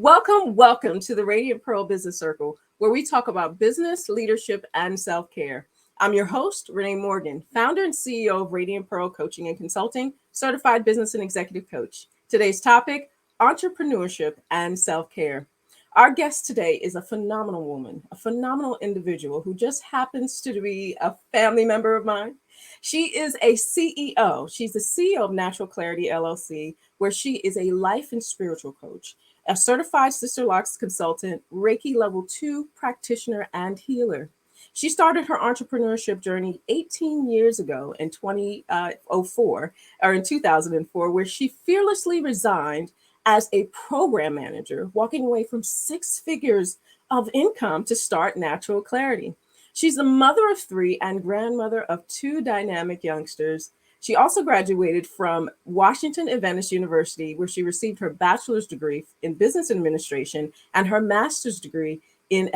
Welcome to the Radient Pearl Business Circle, where we talk about business, leadership, and self-care. I'm your host, Renée Morgan, founder and CEO of Radient Pearl Coaching and Consulting, certified business and executive coach. Today's topic, entrepreneurship and self-care. Our guest today is a phenomenal woman, a phenomenal individual who just happens to be a family member of mine. She is a CEO. She's the CEO of Natural Clarity LLC, where she is a life and spiritual coach, a certified Sisterlocks consultant, Reiki level 2 practitioner, and healer. She started her entrepreneurship journey 18 years ago in 2004, where she fearlessly resigned as a program manager, walking away from 6 figures of income to start Natural Clarity. She's the mother of 3 and grandmother of 2 dynamic youngsters. She also graduated from Washington Adventist University, where she received her bachelor's degree in business administration and her master's degree in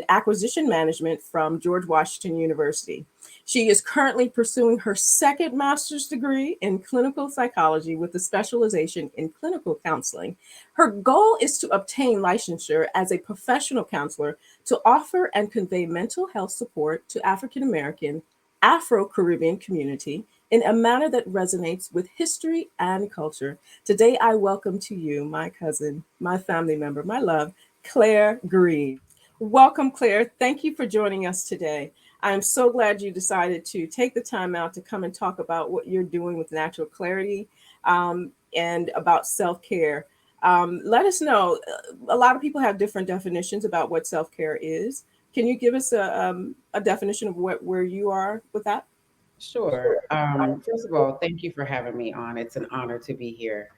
acquisition management from George Washington University. She is currently pursuing her second master's degree in clinical psychology with a specialization in clinical counseling. Her goal is to obtain licensure as a professional counselor to offer and convey mental health support to African American, Afro-Caribbean community in a manner that resonates with history and culture. Today, I welcome to you my cousin, my family member, my love, Claire Green. Welcome, Claire. Thank you for joining us today. I'm so glad you decided to take the time out to come and talk about what you're doing with Natural Clarity and about self-care. Let us know. A lot of people have different definitions about what self-care is. Can you give us a definition of where you are with that? Sure. First of all, thank you for having me on. It's an honor to be here.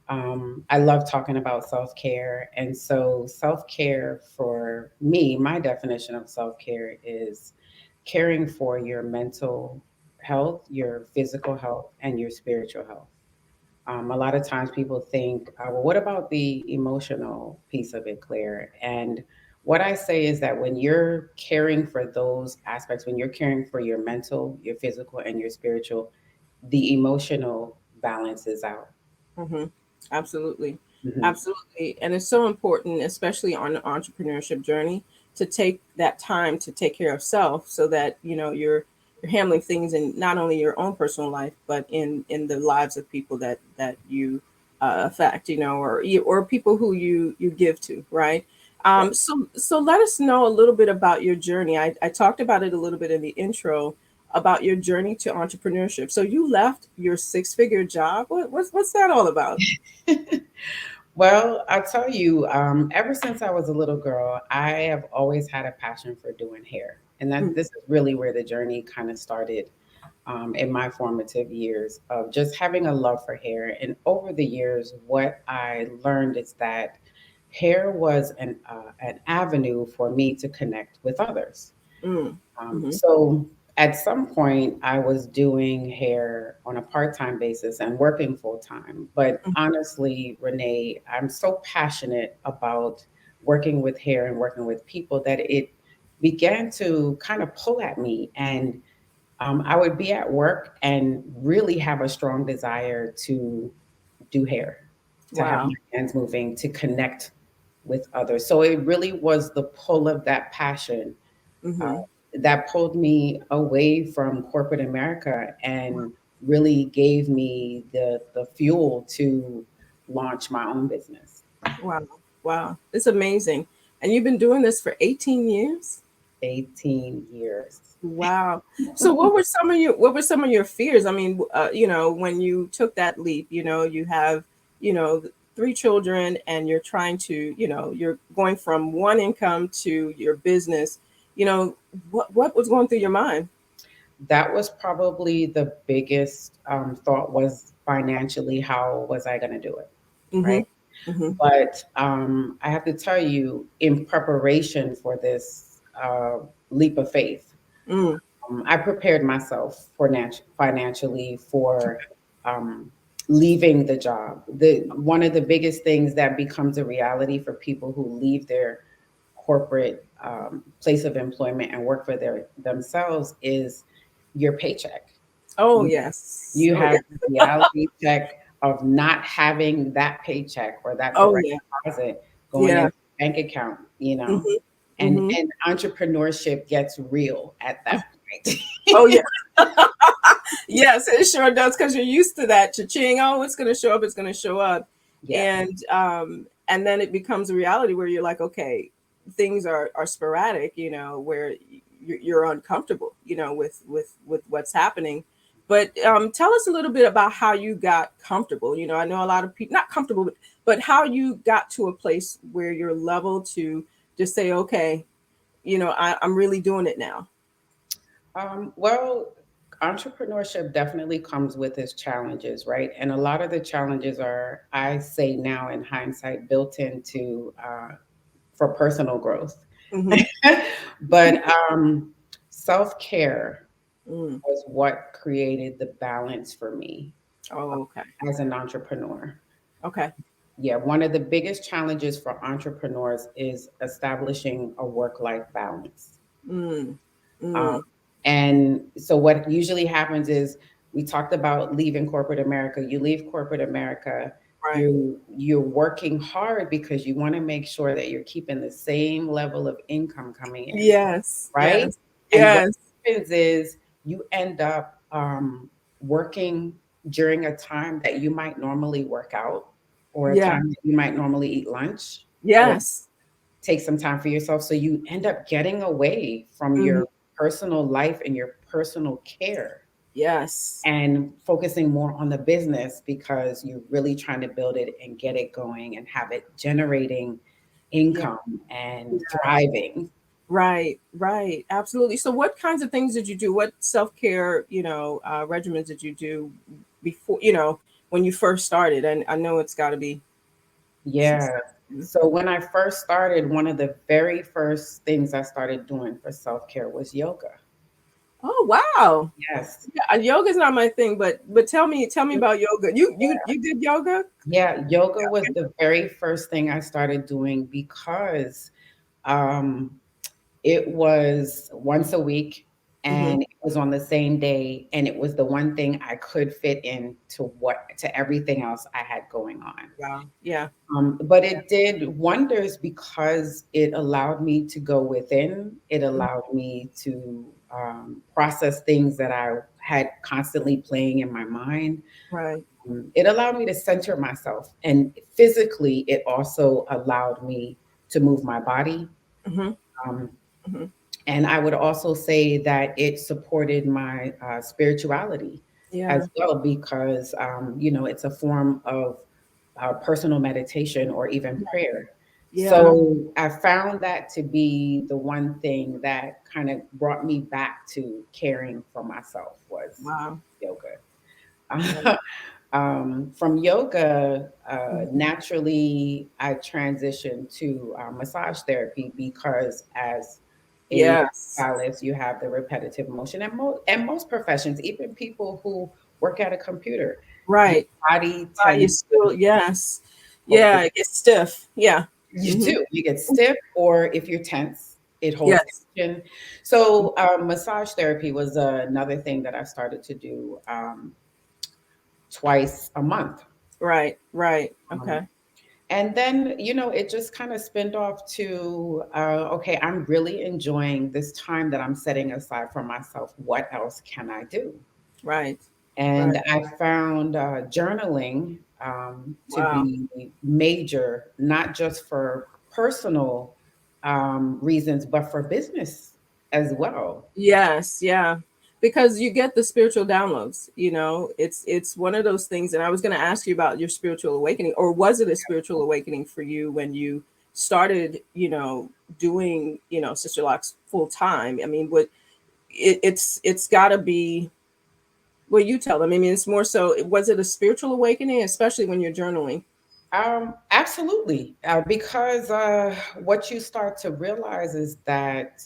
I love talking about self-care. And so, self-care for me, my definition of self-care is caring for your mental health, your physical health, and your spiritual health. A lot of times people think, well, what about the emotional piece of it, Claire? And what I say is that when you're caring for those aspects, when you're caring for your mental, your physical, and your spiritual, the emotional balances out. Mm-hmm. Absolutely. Mhm. Absolutely. And it's so important, especially on the entrepreneurship journey, to take that time to take care of self so that, you're handling things in not only your own personal life, but in the lives of people that you affect, or people who you give to, right? Yeah. So let us know a little bit about your journey. I talked about it a little bit in the intro about your journey to entrepreneurship. So you left your 6-figure job. What's that all about? Well, I'll tell you, ever since I was a little girl, I have always had a passion for doing hair. And that this is really where the journey kind of started in my formative years of just having a love for hair. And over the years, what I learned is that hair was an avenue for me to connect with others. Mm, mm-hmm, So at some point, I was doing hair on a part time basis and working full time. But honestly, Renee, I'm so passionate about working with hair and working with people that it began to kind of pull at me. And I would be at work and really have a strong desire to do hair, to have wow. my hands moving, to connect with others. So it really was the pull of that passion uh, Mm-hmm. that pulled me away from corporate America and really gave me the fuel to launch my own business. Wow. Wow. It's amazing. And you've been doing this for 18 years? 18 years. Wow. So what were some of your fears? I mean, when you took that leap, you have, 3 children and you're trying to, you're going from one income to your business, what was going through your mind? That was probably the biggest thought was financially, how was I going to do it? Mm-hmm. Right. Mm-hmm. But I have to tell you, in preparation for this leap of faith, Mm. I prepared myself for financially for um, leaving the job. The one of the biggest things that becomes a reality for people who leave their corporate place of employment and work for themselves is your paycheck. Oh, You, yes. you Oh, have yeah. the reality check of not having that paycheck or that Oh, direct yeah. deposit going Yeah. into bank account, you know, Hmm. and Hmm. entrepreneurship gets real at that point. Oh yeah. Yes, it sure does, because you're used to that cha-ching. Oh, it's going to show up. It's going to show up, Yes. and then it becomes a reality where you're like, okay, things are sporadic. Where you're uncomfortable. With what's happening. But tell us a little bit about how you got comfortable. I know a lot of people not comfortable, but how you got to a place where you're level to just say, okay, I'm really doing it now. Well, entrepreneurship definitely comes with its challenges, right? And a lot of the challenges are, I say now in hindsight, built into for personal growth. Hmm. But self care Mm. was what created the balance for me Oh, okay. as an entrepreneur. Okay. Yeah, one of the biggest challenges for entrepreneurs is establishing a work life balance. Mm. Um, Mm. and so, what usually happens is we talked about leaving corporate America. You leave corporate America, Right. you're working hard because you want to make sure that you're keeping the same level of income coming in, Yes. right? Yes. And what Yes. happens is you end up working during a time that you might normally work out, or a Yeah. time that you might normally eat lunch, or Yes. take some time for yourself. So you end up getting away from Mhm. your personal life and your personal care Yes. and focusing more on the business because you're really trying to build it and get it going and have it generating Yeah. income and thriving. Right. Right. Absolutely. So, what kinds of things did you do? What self care, regimens did you do before, when you first started? And I know it's got to be. Yeah. So when I first started, one of the very first things I started doing for self-care was yoga. Oh wow. Yes. Yeah, yoga's not my thing, but tell me about yoga. You did yoga? Yeah, yoga was the very first thing I started doing because um, it was once a week Mm-hmm. and it was on the same day, and it was the one thing I could fit in to everything else I had going on. Wow. Yeah. But it did wonders because it allowed me to go within. It Mhm. allowed me to process things that I had constantly playing in my mind. Right. It allowed me to center myself. And physically, it also allowed me to move my body. Mm-hmm. Um, Mm-hmm. and I would also say that it supported my spirituality Yeah. as well, because, it's a form of personal meditation or even prayer. Yeah. So I found that to be the one thing that kind of brought me back to caring for myself was Wow. yoga. Yeah. From yoga, Mhm. naturally, I transitioned to massage therapy because as a Yes. stylist, you have the repetitive motion, and most professions, even people who work at a computer, your Right. body You tends still, to yes. focus. Yeah, it gets stiff. Yeah. You Hmm. do. You get stiff, or if you're tense, it holds Yes. tension. So, massage therapy was another thing that I started to do twice a month. Right. Right. Um, Okay. and then, it just kind of spinned off to, okay, I'm really enjoying this time that I'm setting aside for myself. What else can I do? Right. Right. And I found journaling to Wow. be major, not just for personal reasons, but for business as well. Yes, yeah. Because you get the spiritual downloads, it's one of those things. And I was going to ask you about your spiritual awakening, or was it a spiritual awakening for you when you started, doing, Sister Locks full time? I mean, it's got to be. Well, you tell them. I mean, it's more so. Was it a spiritual awakening, especially when you're journaling? Absolutely, because what you start to realize is that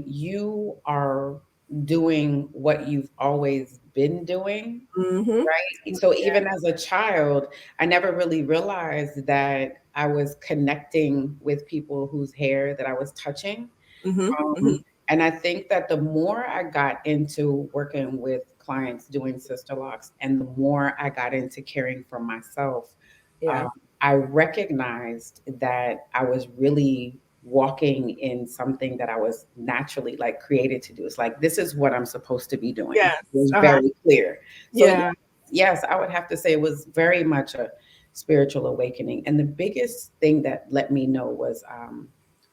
you are doing what you've always been doing, Mm-hmm. right? So even as a child, I never really realized that I was connecting with people whose hair that I was touching. Mm-hmm. Mm-hmm. Um, and I think that the more I got into working with clients doing sister locks, and the more I got into caring for myself, Yeah. I recognized that I was really walking in something that I was naturally like created to do. It's like, this is what I'm supposed to be doing. It Yes. was very clear. So Yeah. yes, I would have to say it was very much a spiritual awakening. And the biggest thing that let me know was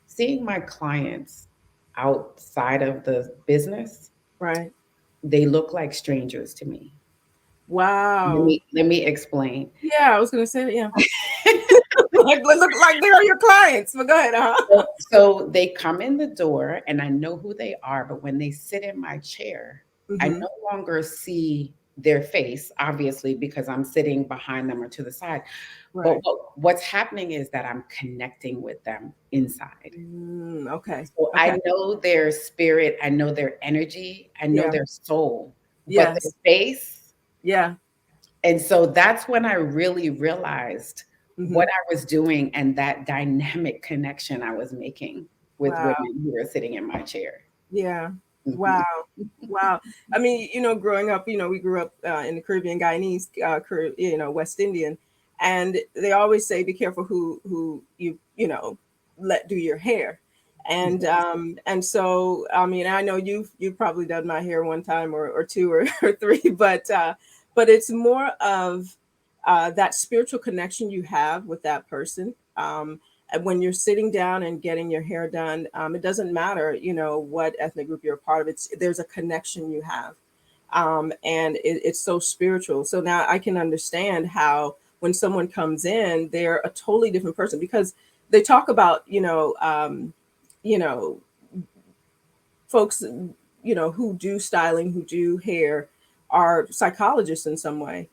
seeing my clients outside of the business, Right. they look like strangers to me. Wow. Let me explain. Yeah, I was gonna say that. Yeah. Like look like they're your clients. But go ahead. So they come in the door and I know who they are, but when they sit in my chair, I Hmm. no longer see their face, obviously, because I'm sitting behind them or to the side. But Right. what's happening is that I'm connecting with them inside. Okay. So Okay. I know their spirit, I know their energy, I know Yeah. their soul, but their Yes. face. Yeah. And so that's when I really realized Hmm. what I was doing and that dynamic connection I was making with Wow. women who were sitting in my chair. Yeah. Mhm. Wow. Wow. I mean, growing up, we grew up in the Caribbean, Guyanese, West Indian, and they always say, be careful who you let do your hair. And so, I mean, I know you've probably done my hair one time or two or three, but it's more of that spiritual connection you have with that person. And when you're sitting down and getting your hair done, it doesn't matter, what ethnic group you're a part of. There's a connection you have, and it's so spiritual. So now I can understand how when someone comes in, they're a totally different person because they talk about, you know, folks, who do styling, who do hair, are psychologists in some way,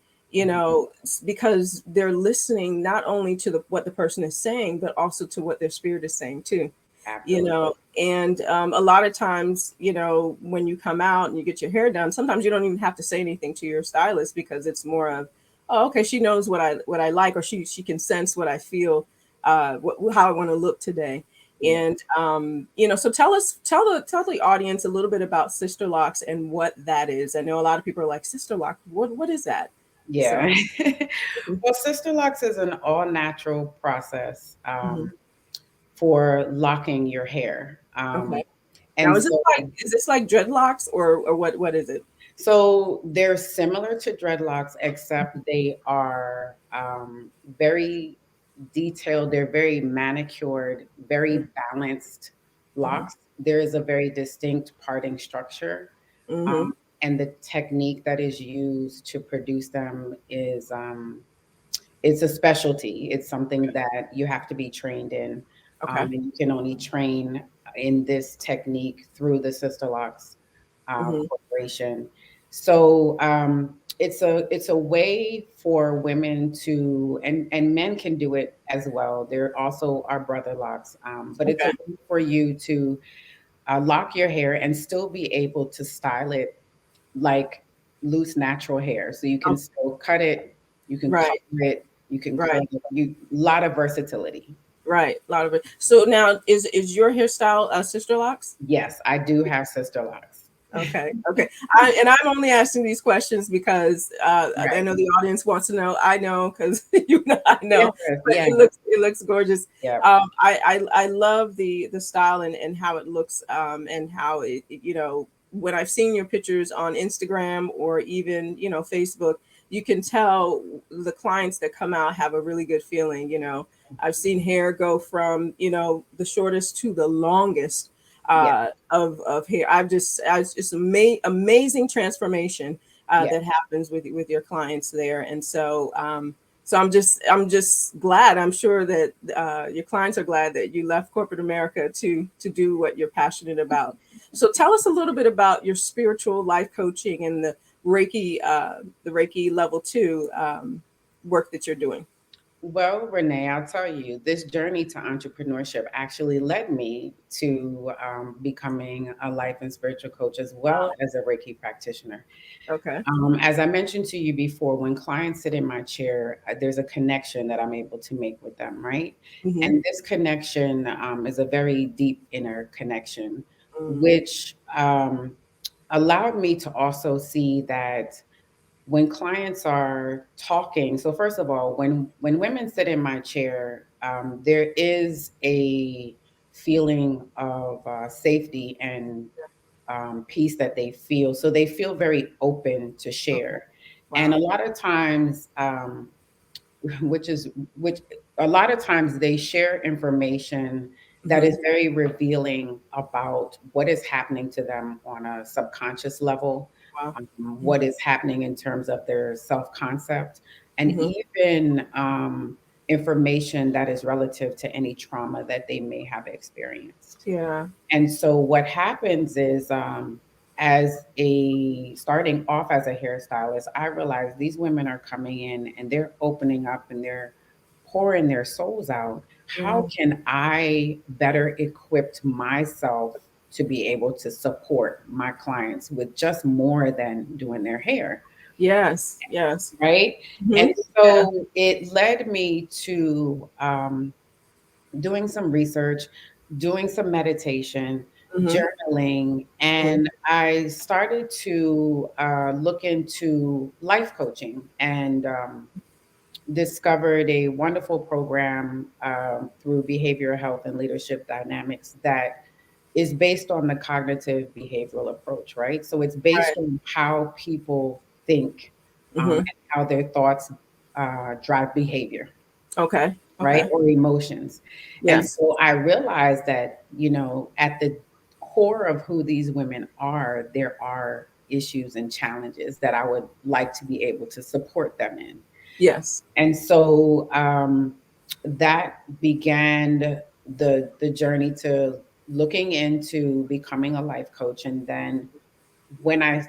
because they're listening not only to what the person is saying, but also to what their spirit is saying too. Absolutely. And a lot of times, when you come out and you get your hair done, sometimes you don't even have to say anything to your stylist because it's more of, oh, okay, she knows what I like, or she can sense what I feel, how I want to look today. Yeah. And so tell the audience a little bit about Sisterlocks and what that is. I know a lot of people are like, Sisterlock, what is that? So. Yeah. Well, Sisterlocks is an all natural process Mhm. for locking your hair. Okay. Now And so is this like dreadlocks or what is it? So they're similar to dreadlocks, except they are very detailed. They're very manicured, very balanced Mm-hmm. locks. There is a very distinct parting structure. Mm-hmm. Um, and the technique that is used to produce them is it's a specialty. It's something that you have to be trained in. Okay. And you can only train in this technique through the Sisterlocks Mm-hmm. Corporation. So it's a way for women to and men can do it as well. There also are brother locks, but it's a Okay. way for you to lock your hair and still be able to style it like loose natural hair. So you can Oh, still cut it, you can color right. it, you can Right. curl it. You lot of versatility. Right. A lot of it. So now is your hairstyle Sisterlocks? Yes, I do have Sisterlocks. Okay. Okay. I'm only asking these questions because I Right. know the audience wants to know. I know because I Yes, know, but yeah, it looks gorgeous. yeah, I love the style and how it looks, and how when I've seen your pictures on Instagram or even Facebook, you can tell the clients that come out have a really good feeling. I've seen hair go from the shortest to the longest yeah, of hair. It's amazing transformation yeah. that happens with your clients there, and so I'm just glad. I'm sure that your clients are glad that you left corporate America to do what you're passionate about. So tell us a little bit about your spiritual life coaching and the Reiki level 2 work that you're doing. Well, Renee, I'll tell you, this journey to entrepreneurship actually led me to becoming a life and spiritual coach as well as a Reiki practitioner. Okay. As I mentioned to you before, when clients sit in my chair, there's a connection that I'm able to make with them, right? Mm-hmm. And this connection is a very deep inner connection, Mm-hmm. which allowed me to also see that when clients are talking, so first of all, when women sit in my chair, there is a feeling of safety and peace that they feel. So they feel very open to Okay. share. And Wow. a lot of times, which is which a lot of times they share information that Hmm. is very revealing about what is happening to them on a subconscious level, Wow. what is happening in terms of their self-concept, and Hmm. even information that is relative to any trauma that they may have experienced. Yeah. And so what happens is, as a starting off as a hairstylist, I realized these women are coming in and they're opening up and they're pouring their souls out. How Yeah. can I better equip myself to be able to support my clients with just more than doing their hair? Yes. Yes. Right. Hmm. And Yeah. so it led me to doing some research, doing some meditation, Hmm. journaling, Hmm. and I started to look into life coaching and discovered a wonderful program through behavioral health and leadership dynamics that is based on the cognitive behavioral approach, right? So it's based Right. on how people think Hmm. and how their thoughts drive behavior, Okay. right? Okay. Or emotions. And Yes. so I realized that, at the core of who these women are, there are issues and challenges that I would like to be able to support them in. Yes. And so that began the journey to looking into becoming a life coach. And then when I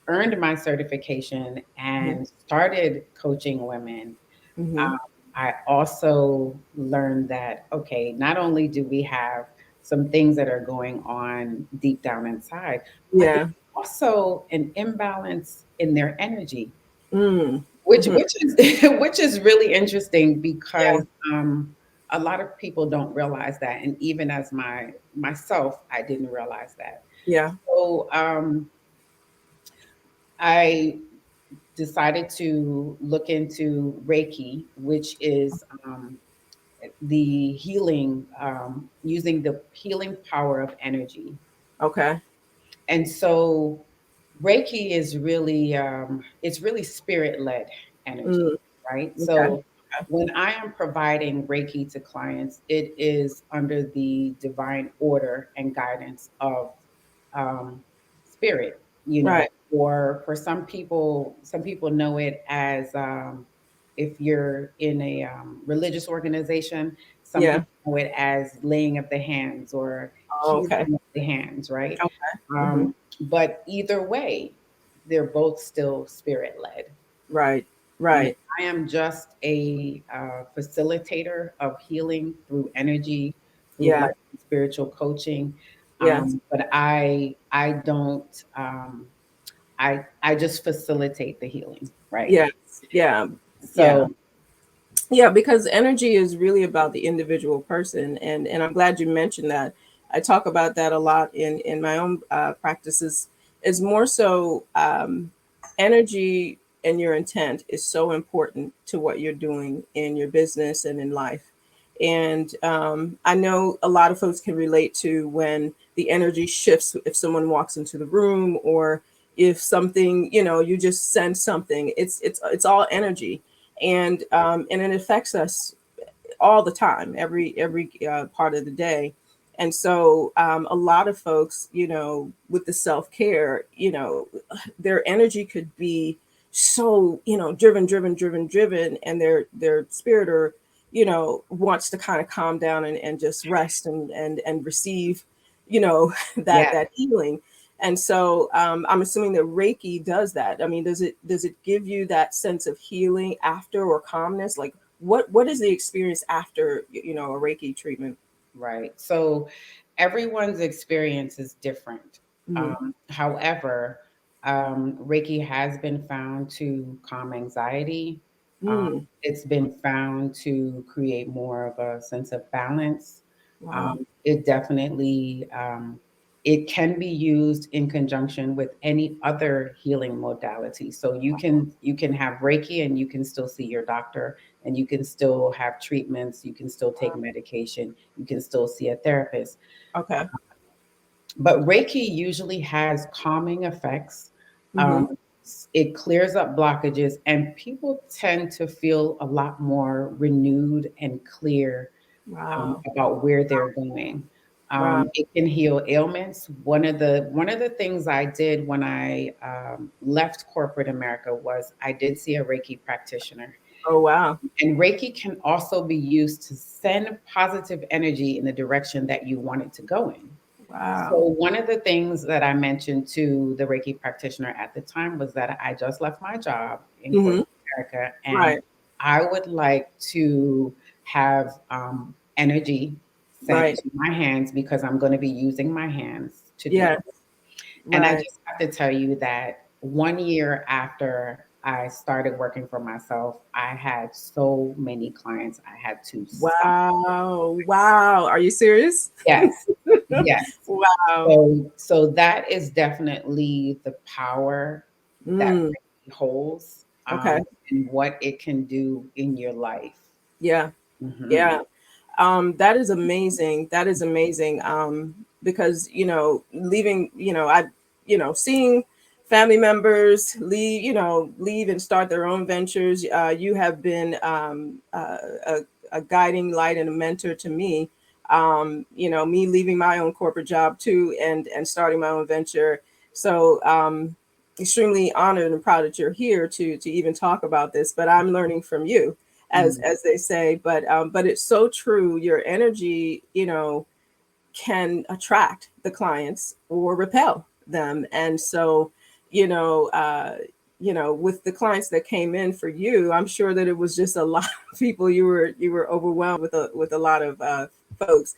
earned my certification Hmm. and started coaching women, Hmm. I also learned that, okay, not only do we have some things that are going on deep down inside, but there's Yeah. also an imbalance in their energy, Mm. which Hmm. which is which is really interesting Yeah. because a lot of people don't realize that, and even as myself, I didn't realize that. Yeah. So I decided to look into Reiki, which is the healing, using the healing power of energy. Okay. And so Reiki is really, it's really spirit led energy, Mm. right? Okay. So when I am providing Reiki to clients, it is under the divine order and guidance of um, spirit, Right. or for some people know it as, if you're in a religious organization, some Yeah. people know it as laying of the hands or Oh, healing okay. of the hands, right? Okay. Hmm. Um, but either way, they're both still spirit led. Right. Right. I am just a facilitator of healing through energy, through Yeah. like spiritual coaching. Yes. But I don't I just facilitate the healing, right? Yes. Yeah. Yeah. So Yeah, because energy is really about the individual person, and I'm glad you mentioned that. I talk about that a lot in my own practices. Is more so energy and your intent is so important to what you're doing in your business and in life. And I know a lot of folks can relate to when the energy shifts if someone walks into the room, or if something, you just sense something. It's all energy, and it affects us all the time, every part of the day. And so a lot of folks, with the self-care, their energy could be so, driven, and their spirit, or wants to kind of calm down and just rest and receive, that yeah, that healing. And so I'm assuming that Reiki does that. I mean, does it give you that sense of healing after, or calmness? Like, what is the experience after, a Reiki treatment? right. So everyone's experience is different. Hmm. However, Reiki has been found to calm anxiety. Mm. It's been found to create more of a sense of balance. Wow. It definitely it can be used in conjunction with any other healing modality. So you can have Reiki and you can still see your doctor, and you can still have treatments, you can still take medication, you can still see a therapist. Okay. But Reiki usually has calming effects. Mm-hmm. Um, it clears up blockages, and people tend to feel a lot more renewed and clear Wow. about where they're going. Wow. It can heal ailments. One of the things I did when I left corporate America was I did see a Reiki practitioner, Oh, wow. and Reiki can also be used to send positive energy in the direction that you want it to go in. So Wow. one of the things that I mentioned to the Reiki practitioner at the time was that I just left my job in Mm-hmm. corporate America, and Right. I would like to have energy sent Right. to my hands because I'm going to be using my hands to do Yes. it. And I Right. just have to tell you that 1 year after I started working for myself, I had so many clients I had to stop. Wow. Wow. Are you serious? Yes, yes. Wow. So that is definitely the power that Mm. Reiki holds, Okay. and what it can do in your life. Yeah. Hmm. Yeah. That is amazing. That is amazing. Because, leaving, seeing family members leave, leave and start their own ventures. You have been a guiding light and a mentor to me. Me leaving my own corporate job too, and starting my own venture. So, extremely honored and proud that you're here to even talk about this. But I'm learning from you, as Mm. they say. But it's so true. Your energy, can attract the clients or repel them. And so, you know, uh, with the clients that came in for you, I'm sure that it was just a lot of people. You were overwhelmed with a lot of folks,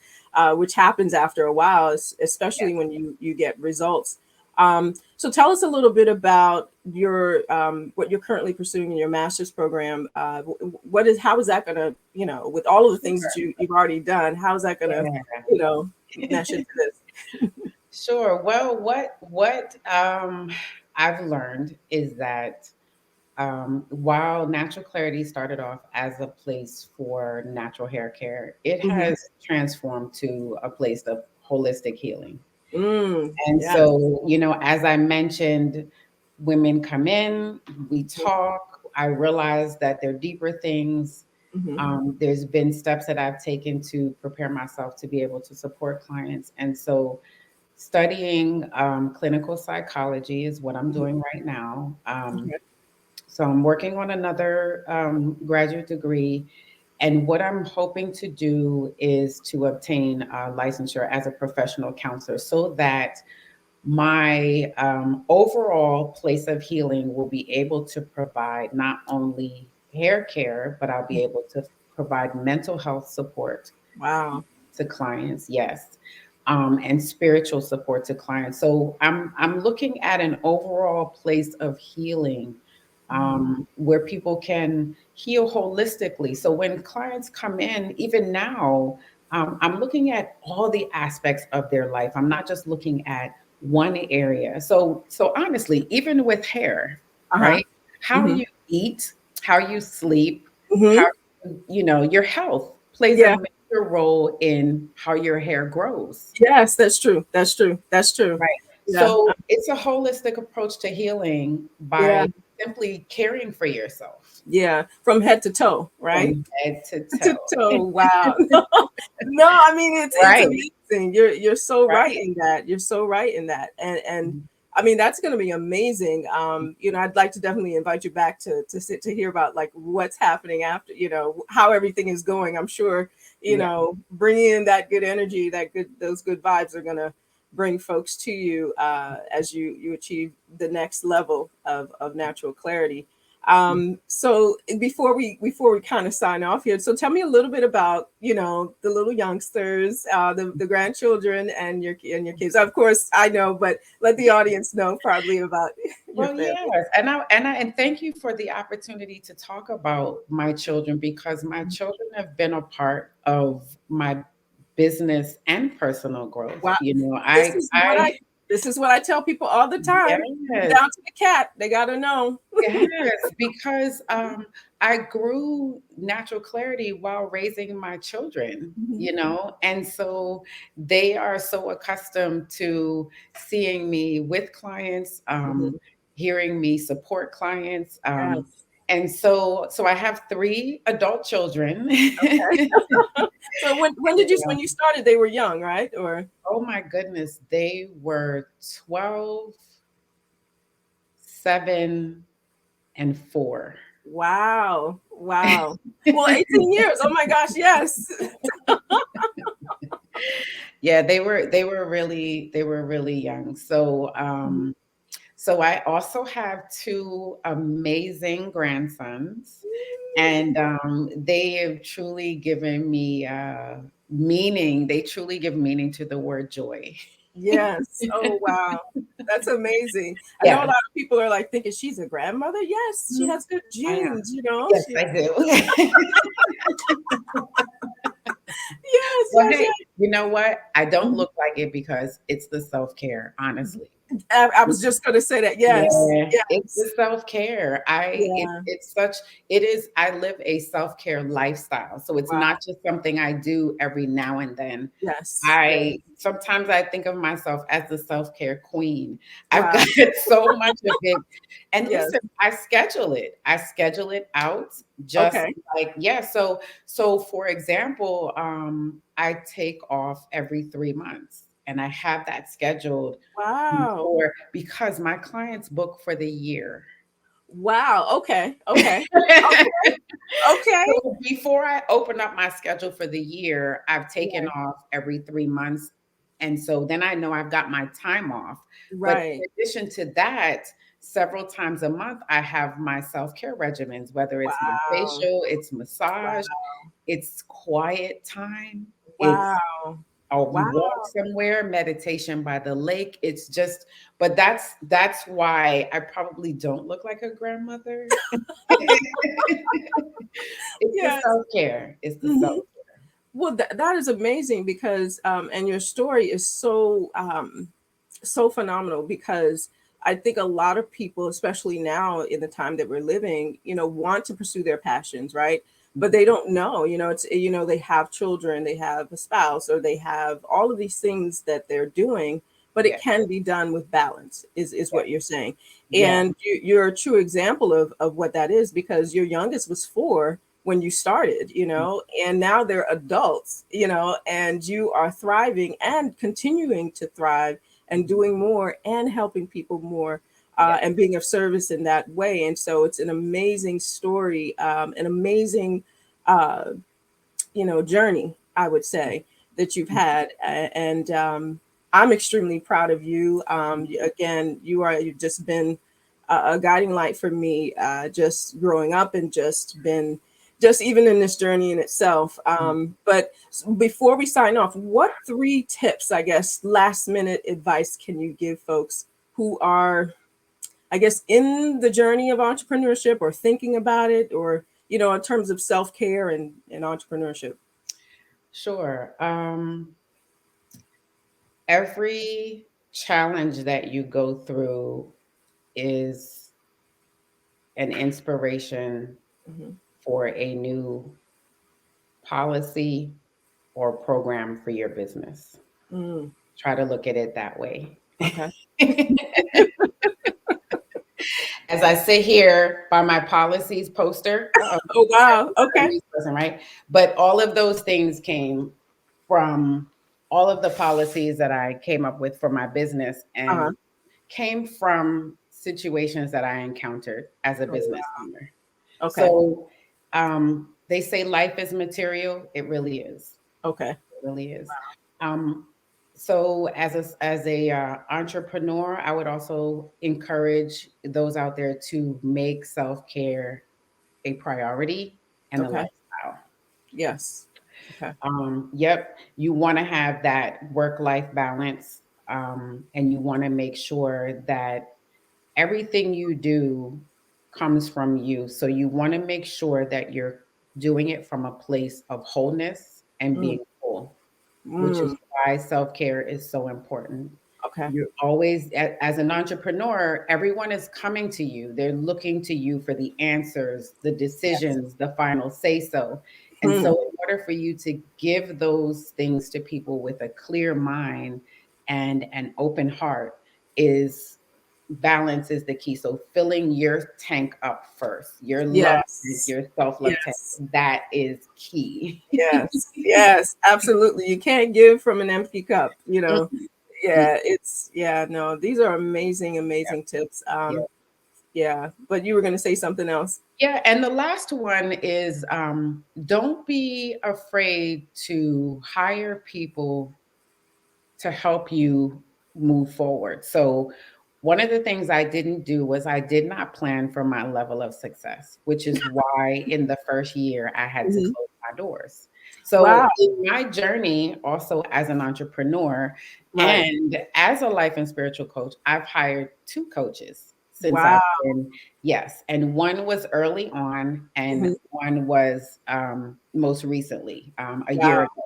which happens after a while, especially when you get results. So tell us a little bit about your what you're currently pursuing in your master's program. How is that going to, with all of the things that you've already done, how is that going to, Yeah. you know, mesh into this? Sure. Well, what I've learned is that while Natural Clarity started off as a place for natural hair care, it Hmm. has transformed to a place of holistic healing. And Yeah. so, as I mentioned, women come in, we talk. I realize that there are deeper things. Hmm. There's been steps that I've taken to prepare myself to be able to support clients. And so, studying clinical psychology is what I'm Hmm. doing right now. Okay. So, I'm working on another graduate degree. And what I'm hoping to do is to obtain a licensure as a professional counselor so that my overall place of healing will be able to provide not only hair care, but I'll be able to provide mental health support Wow. to clients, yes, and spiritual support to clients. So I'm looking at an overall place of healing, Mhm. where people can heal holistically. So when clients come in, even now, I'm looking at all the aspects of their life. I'm not just looking at one area. So honestly, even with hair, Uh-huh. right? How Hmm. you eat, how you sleep, how Hmm. your health plays a Yeah. major role in how your hair grows. Yes, that's true. That's true. That's true. Right. Yeah. So it's a holistic approach to healing Yeah. by simply caring for yourself Yeah. From head to toe, right? from head to To toe. toe. Wow. No, I mean it's Right. amazing. You're so right Right. in that. You're so right in that. And I mean that's going to be amazing. I'd like to definitely invite you back to sit to hear about like what's happening after, how everything is going. I'm sure, Yeah. bringing in that good energy, those good vibes are going to bring folks to you as you achieve the next level of natural clarity. So before we kind of sign off here, so tell me a little bit about the little youngsters, the grandchildren, and your kids. Of course, I know, but let the audience know probably about your Well, family. yes, and thank you for the opportunity to talk about my children because my children have been a part of my business and personal growth. Wow. You know, This is what I this is what I tell people all the time. yes, Down to the cat. They gotta know. yes, because I grew natural clarity while raising my children, Mhm. you know, and so they are so accustomed to seeing me with clients, Mhm. hearing me support clients. Yes. And so I have 3 adult children. So when did you when you started, they were young, right? Or Oh my goodness, they were 12, 7, and 4. wow. Wow. Well, 18 years. Oh my gosh, yes. Yeah, they were really young. So Mhm. so I also have 2 amazing grandsons, and they have truly given me meaning. They truly give meaning to the word joy. Yes. Oh wow. That's amazing. I know a Yeah, lot of people are like thinking she's a grandmother. Yes, she mhm, has good I am. genes, you know. Yes, She I do. yes, Well, yes, hey, yes. you know what? I don't Mhm. look like it because it's the self-care, honestly. I was just gonna say that. Yes. Yeah, it's Yes. the self-care. Yeah. It is I live a self-care lifestyle. So it's Wow. not just something I do every now and then. Yes. Yes. I sometimes I think of myself as the self-care queen. I've Wow. got so much of it. And Yes. listen, I schedule it. I schedule it out just Okay. like, yeah. So for example, I take off every 3 months and I have that scheduled Wow. because my clients book for the year. Wow. Okay. Okay. Okay. So before I open up my schedule for the year, I've taken Right. off every 3 months. And so then I know I've got my time off. But in Right. addition to that, several times a month, I have my self care regimens, whether it's my Wow. facial, it's Wow. massage, it's quiet time, it's Wow. a Wow. walk somewhere, meditation by the lake. It's just, but that's why I probably don't look like a grandmother. It's the Yes. self-care. It's the Mhm. self. Well, that is amazing because, and your story is so, so phenomenal because I think a lot of people, especially now in the time that we're living, want to pursue their passions, right? But they don't know, they have children, they have a spouse, or they have all of these things that they're doing, but it Yeah, can be done with balance, is yeah, what you're saying. yeah, And you're a true example of what that is because your youngest was 4 when you started, and now they're adults, and you are thriving and continuing to thrive and doing more and helping people more, yeah, and being of service in that way. And so it's an amazing story, an amazing, uh, journey, I would say, that you've had. And I'm extremely proud of you. Again, you've just been a guiding light for me, just growing up and just been just even in this journey in itself. But before we sign off, what 3 tips, I guess, last minute advice can you give folks who are, I guess, in the journey of entrepreneurship or thinking about it, or, in terms of self care and entrepreneurship? sure. Every challenge that you go through is an inspiration Hmm. for a new policy or program for your business. Mm, Try to look at it that way. okay. As I sit here by my policies poster, Oh, wow. a Okay. news person, right? But all of those things came from all of the policies that I came up with for my business Uh-huh. and came from situations that I encountered as a Oh, business wow. owner. Okay. So they say life is material. It really is. Okay. It really is. Um, so as a entrepreneur, I would also encourage those out there to make self care a priority and a Okay. lifestyle. Yes. Okay. Yep, you want to have that work life balance, and you want to make sure that everything you do comes from you. So you want to make sure that you're doing it from a place of wholeness and Mm, being full. which is Mm, why self-care is so important. okay. You're always, as an entrepreneur, everyone is coming to you. They're looking to you for the answers, the Yes. decisions, the final say so. And so, Hmm. in order for you to give those things to people with a clear mind and an open heart, is balance is the key. So, filling your tank up first, your love tank, Yes. your self love tank, Yes. that is key. Yes. Yes. Absolutely. You can't give from an empty cup, you know. Mm, mm, Yeah, it's yeah, no, these are amazing, yeah, amazing tips. yeah. Yeah, but you were going to say something else. Yeah, and the last one is, don't be afraid to hire people to help you move forward. So, one of the things I didn't do was I did not plan for my level of success, which is why in the first year I had to Mhm. close my doors. Wow. So, in my journey, also as an entrepreneur Right. and as a life and spiritual coach, I've hired two coaches since Wow. I've been, yes, and one was early on, and Mhm. one was most recently, a year Wow. ago.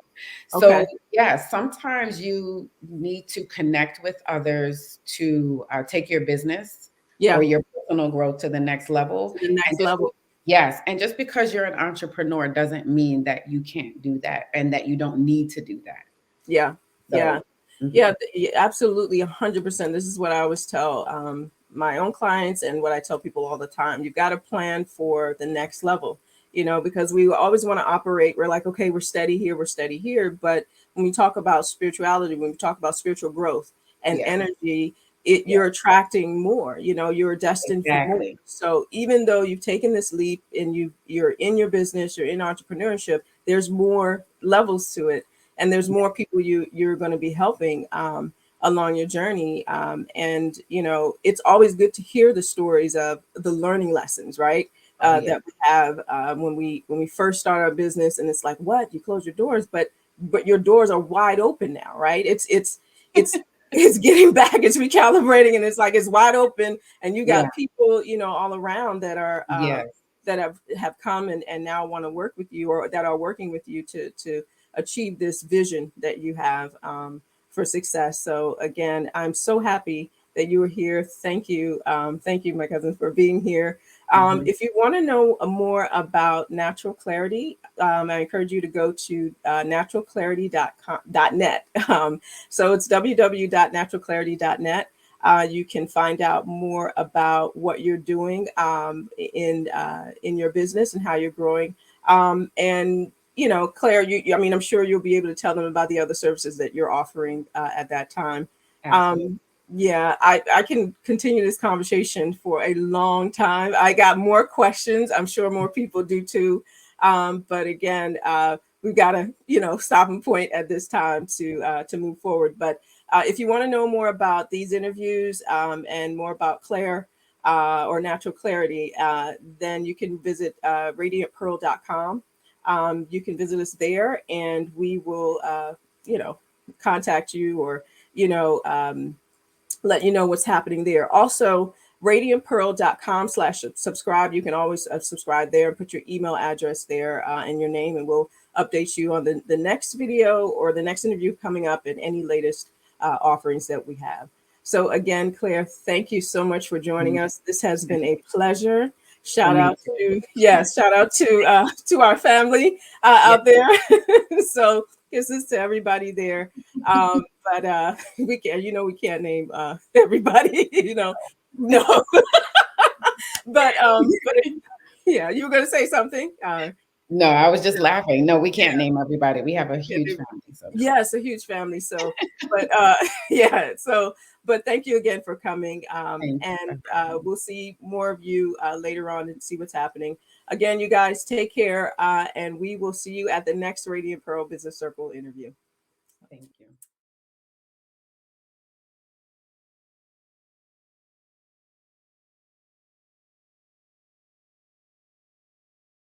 So, Okay. yeah, sometimes you need to connect with others to take your business or Yeah. your personal growth to the next level. To the And next just, level. yes, and just because you're an entrepreneur doesn't mean that you can't do that and that you don't need to do that. Yeah. Yeah. So, mhm, Yeah, yeah, absolutely 100%. This is what I always tell my own clients and what I tell people all the time. You've got to plan for the next level, you know, because we always want to operate. We're like, okay, we're steady here, we're steady here. But when we talk about spirituality, when we talk about spiritual growth and yes, energy, yes, you're attracting more, you know, you're destined for more. exactly. So even though you've taken this leap and you're in your business, you're in entrepreneurship, there's more levels to it, and there's Yeah, more people you're going to be helping along your journey. And you know, it's always good to hear the stories of the learning lessons, right? oh, yeah. That we have when we first start our business, and it's like, what, you close your doors, but your doors are wide open now, right? It's it's getting back, it's recalibrating, and it's like it's wide open, and you Yeah, got people, you know, all around that are yes, that have come and now want to work with you, or that are working with you to achieve this vision that you have for success. So again, I'm so happy that you were here. Thank you, my cousin, for being here. mhm, If you want to know more about natural clarity, I encourage you to go to naturalclarity.net. So it's www.naturalclarity.net. You can find out more about what you're doing in your business and how you're growing. And you know, Claire, I mean, I'm sure you'll be able to tell them about the other services that you're offering at that time. absolutely. Um, yeah, I can continue this conversation for a long time. I got more questions. I'm sure more people do too. But again, we've got to, you know, stop and point at this time to move forward. But if you want to know more about these interviews and more about Claire or Natural Clarity, then you can visit radiantpearl.com. You can visit us there, and we will, you know, contact you, or you know, let you know what's happening there. Also, radiantpearl.com/subscribe. You can always subscribe there and put your email address there and your name, and we'll update you on the next video or the next interview coming up, and any latest offerings that we have. So again, Claire, thank you so much for joining Mhm. us. This has been a pleasure. For Shout me out too. to, yes, shout out to our family Yeah. out there. So kisses to everybody there. But we can't, you know, we can't name everybody, you know. No. But yeah, you were gonna say something. No, I was just laughing. No, we can't name everybody. We have a Can't huge name- family, so no. yes, a huge family. So, but yeah, so but thank you again for coming. Thank you And for having me. we'll see more of you later on and see what's happening. Again, you guys take care, and we will see you at the next Radiant Pearl Business Circle interview. Thank you.